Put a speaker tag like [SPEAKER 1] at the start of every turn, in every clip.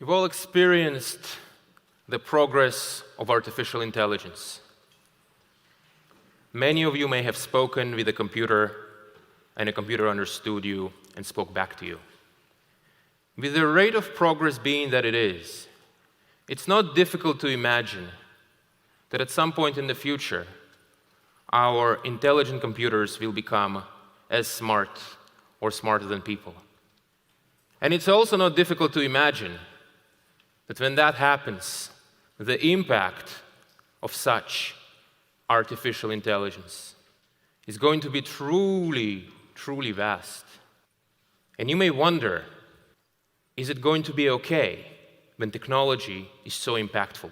[SPEAKER 1] We've all experienced the progress of artificial intelligence. Many of you may have spoken with a computer, and a computer understood you and spoke back to you. With the rate of progress being that it is, it's not difficult to imagine that at some point in the future, our intelligent computers will become as smart or smarter than people. And it's also not difficult to imagine that when that happens, the impact of such artificial intelligence is going to be truly, truly vast. And you may wonder, is it going to be okay when technology is so impactful?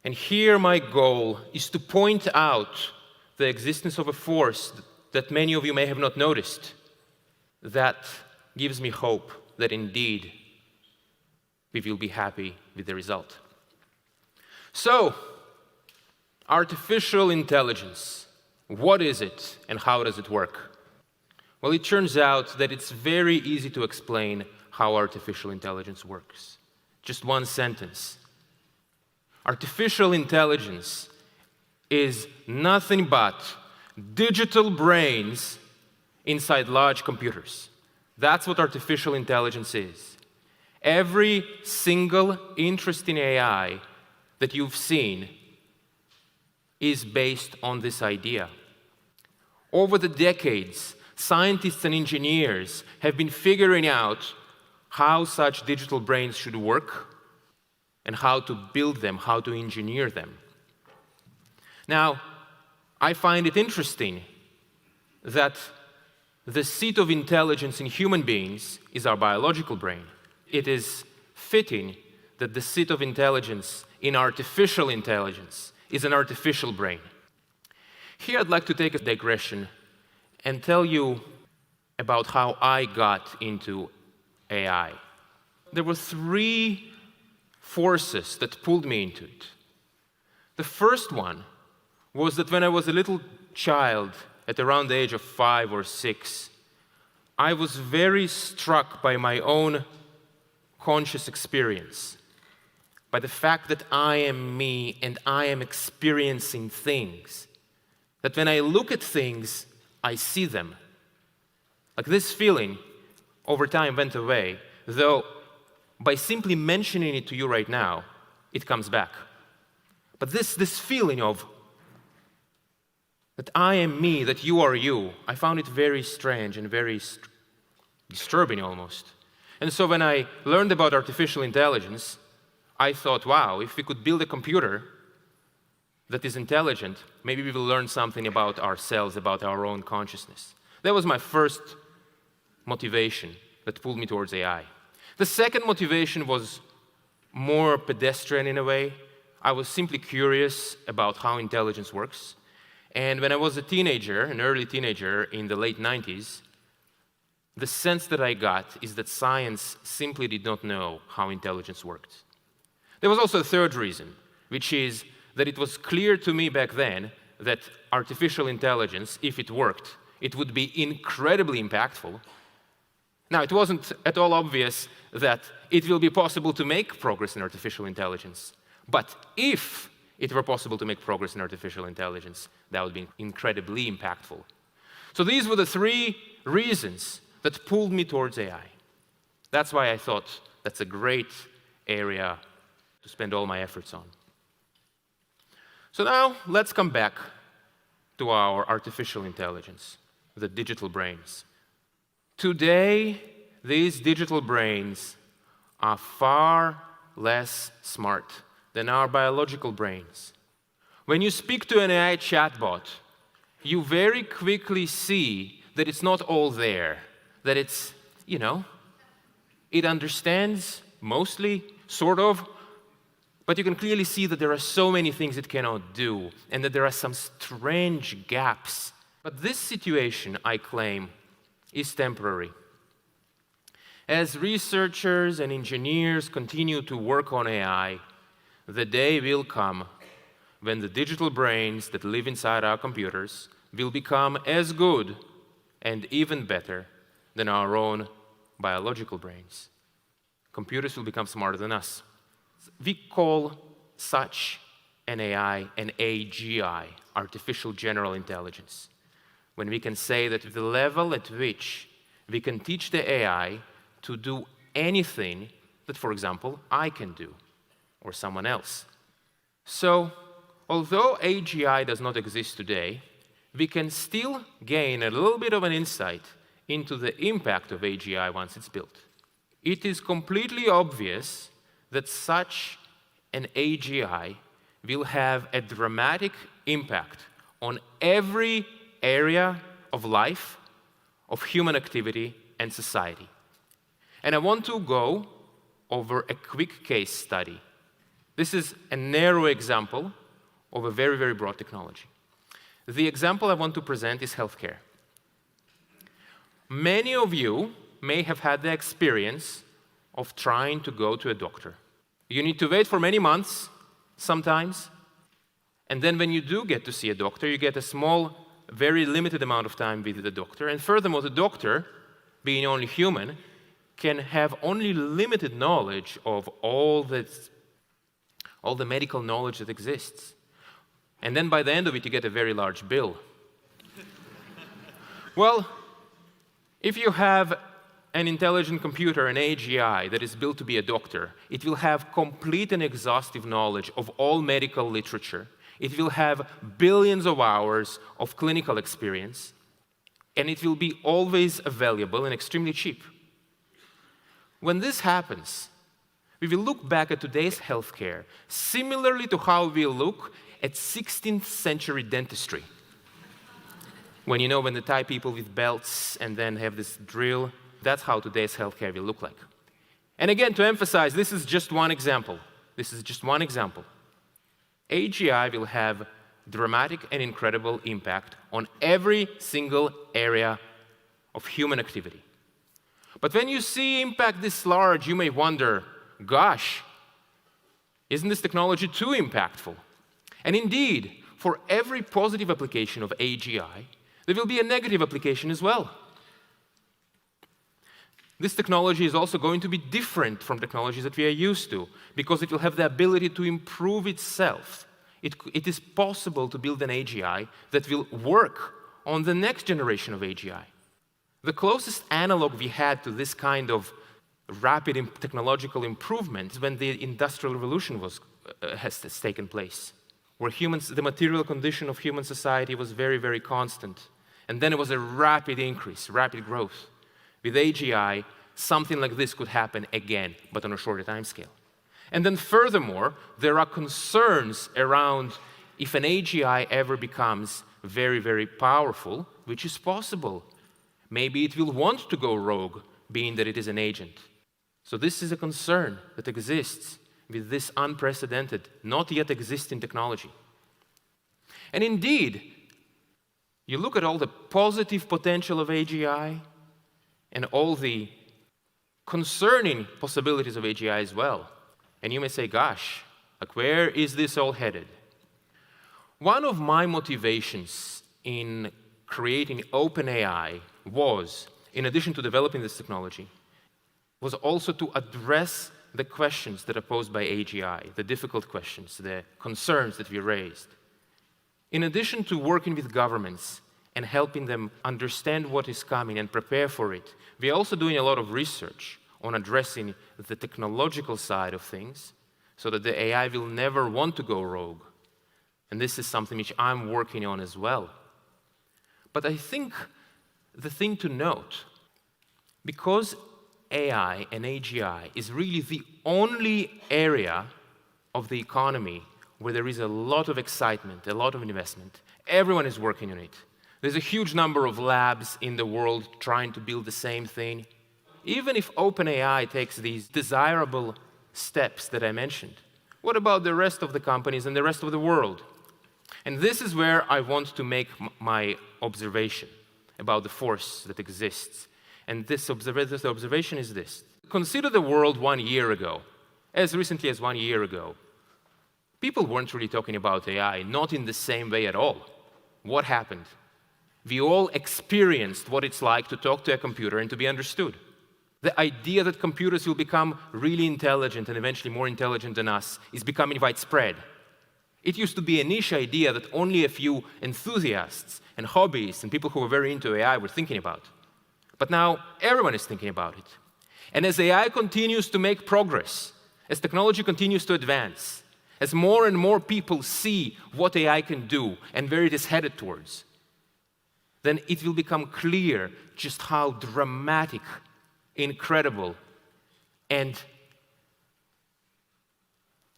[SPEAKER 1] And here my goal is to point out the existence of a force that many of you may have not noticed. That gives me hope that indeed we will be happy with the result. So, artificial intelligence, what is it and how does it work? Well, it turns out that it's very easy to explain how artificial intelligence works. Just one sentence. Artificial intelligence is nothing but digital brains inside large computers. That's what artificial intelligence is. Every single interesting AI that you've seen is based on this idea. Over the decades, scientists and engineers have been figuring out how such digital brains should work and how to build them, how to engineer them. Now, I find it interesting that the seat of intelligence in human beings is our biological brain. It is fitting that the seat of intelligence in artificial intelligence is an artificial brain. Here I'd like to take a digression and tell you about how I got into AI. There were three forces that pulled me into it. The first one was that when I was a little child, at around the age of 5 or 6, I was very struck by my own conscious experience, by the fact that I am me and I am experiencing things. That when I look at things, I see them. Like this feeling over time went away, though by simply mentioning it to you right now, it comes back. But this feeling of that I am me, that you are you, I found it very strange and very disturbing almost. And so when I learned about artificial intelligence, I thought, wow, if we could build a computer that is intelligent, maybe we will learn something about ourselves, about our own consciousness. That was my first motivation that pulled me towards AI. The second motivation was more pedestrian in a way. I was simply curious about how intelligence works. And when I was a teenager, an early teenager in the late 90s, the sense that I got is that science simply did not know how intelligence worked. There was also a third reason, which is that it was clear to me back then that artificial intelligence, if it worked, it would be incredibly impactful. Now, it wasn't at all obvious that it will be possible to make progress in artificial intelligence. But if it were possible to make progress in artificial intelligence, that would be incredibly impactful. So these were the three reasons that pulled me towards AI. That's why I thought that's a great area to spend all my efforts on. So now, let's come back to our artificial intelligence, the digital brains. Today, these digital brains are far less smart than our biological brains. When you speak to an AI chatbot, you very quickly see that it's not all there, that it's, it understands mostly, sort of, but you can clearly see that there are so many things it cannot do, and that there are some strange gaps. But this situation, I claim, is temporary. As researchers and engineers continue to work on AI, the day will come when the digital brains that live inside our computers will become as good and even better than our own biological brains. computers will become smarter than us. We call such an AI an AGI, artificial general intelligence, when we can say that the level at which we can teach the AI to do anything that, for example, I can do, or someone else. So, although AGI does not exist today, we can still gain a little bit of an insight into the impact of AGI once it's built. It is completely obvious that such an AGI will have a dramatic impact on every area of life, of human activity, and society. And I want to go over a quick case study. This is a narrow example of a very, very broad technology. The example I want to present is healthcare. Many of you may have had the experience of trying to go to a doctor. You need to wait for many months, sometimes, and then when you do get to see a doctor, you get a small, very limited amount of time with the doctor, and furthermore, the doctor, being only human, can have only limited knowledge of all the medical knowledge that exists. And then by the end of it, you get a very large bill. Well, if you have an intelligent computer, an AGI, that is built to be a doctor, it will have complete and exhaustive knowledge of all medical literature. It will have billions of hours of clinical experience, and it will be always available and extremely cheap. When this happens, we will look back at today's healthcare similarly to how we look at 16th century dentistry. When they tie people with belts and then have this drill, that's how today's healthcare will look like. And again, to emphasize, this is just one example. This is just one example. AGI will have dramatic and incredible impact on every single area of human activity. But when you see impact this large, you may wonder, gosh, isn't this technology too impactful? And indeed, for every positive application of AGI, there will be a negative application as well. This technology is also going to be different from technologies that we are used to, because it will have the ability to improve itself. It is possible to build an AGI that will work on the next generation of AGI. The closest analog we had to this kind of rapid technological improvement when the Industrial Revolution has taken place, where the material condition of human society was very, very constant. And then it was a rapid increase, rapid growth. With AGI, something like this could happen again, but on a shorter time scale. And then furthermore, there are concerns around if an AGI ever becomes very, very powerful, which is possible. Maybe it will want to go rogue, being that it is an agent. So this is a concern that exists with this unprecedented, not yet existing technology. And indeed, you look at all the positive potential of AGI and all the concerning possibilities of AGI as well. And you may say, gosh, where is this all headed? One of my motivations in creating OpenAI was, in addition to developing this technology, was also to address the questions that are posed by AGI, the difficult questions, the concerns that we raised. In addition to working with governments and helping them understand what is coming and prepare for it, we are also doing a lot of research on addressing the technological side of things so that the AI will never want to go rogue. And this is something which I'm working on as well. But I think the thing to note, because AI and AGI is really the only area of the economy where there is a lot of excitement, a lot of investment, everyone is working on it. There's a huge number of labs in the world trying to build the same thing. Even if OpenAI takes these desirable steps that I mentioned, what about the rest of the companies and the rest of the world? And this is where I want to make my observation about the force that exists. And this observation is this. Consider the world 1 year ago. As recently as 1 year ago, people weren't really talking about AI, not in the same way at all. What happened? We all experienced what it's like to talk to a computer and to be understood. The idea that computers will become really intelligent and eventually more intelligent than us is becoming widespread. It used to be a niche idea that only a few enthusiasts and hobbyists and people who were very into AI were thinking about. But now everyone is thinking about it. And as AI continues to make progress, as technology continues to advance, as more and more people see what AI can do and where it is headed towards, then it will become clear just how dramatic, incredible, and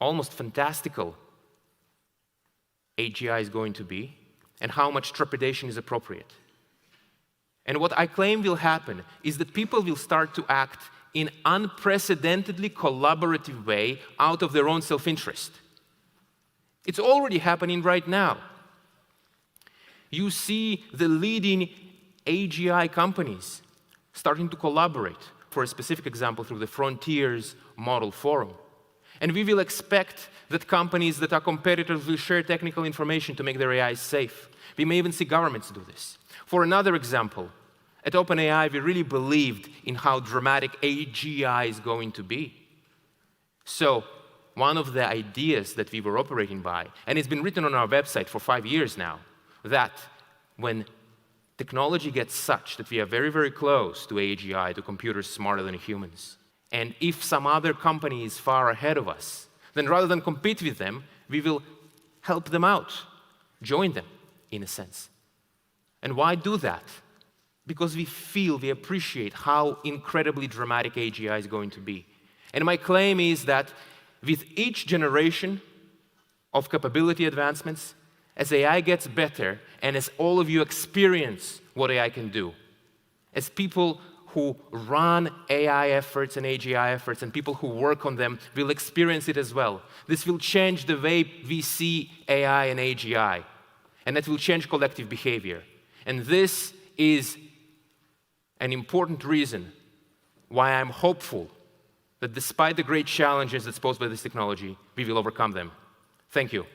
[SPEAKER 1] almost fantastical AGI is going to be, and how much trepidation is appropriate. And what I claim will happen is that people will start to act in unprecedentedly collaborative way out of their own self-interest. It's already happening right now. You see the leading AGI companies starting to collaborate, for a specific example, through the Frontiers Model Forum. And we will expect that companies that are competitors will share technical information to make their AI safe. We may even see governments do this. For another example, at OpenAI, we really believed in how dramatic AGI is going to be. So one of the ideas that we were operating by, and it's been written on our website for 5 years now, that when technology gets such that we are very, very close to AGI, to computers smarter than humans, and if some other company is far ahead of us, then rather than compete with them, we will help them out, join them, in a sense. And why do that? Because we appreciate how incredibly dramatic AGI is going to be. And my claim is that with each generation of capability advancements, as AI gets better, and as all of you experience what AI can do, as people who run AI efforts and AGI efforts and people who work on them will experience it as well. This will change the way we see AI and AGI, and that will change collective behavior. And this is an important reason why I'm hopeful that despite the great challenges that's posed by this technology, we will overcome them. Thank you.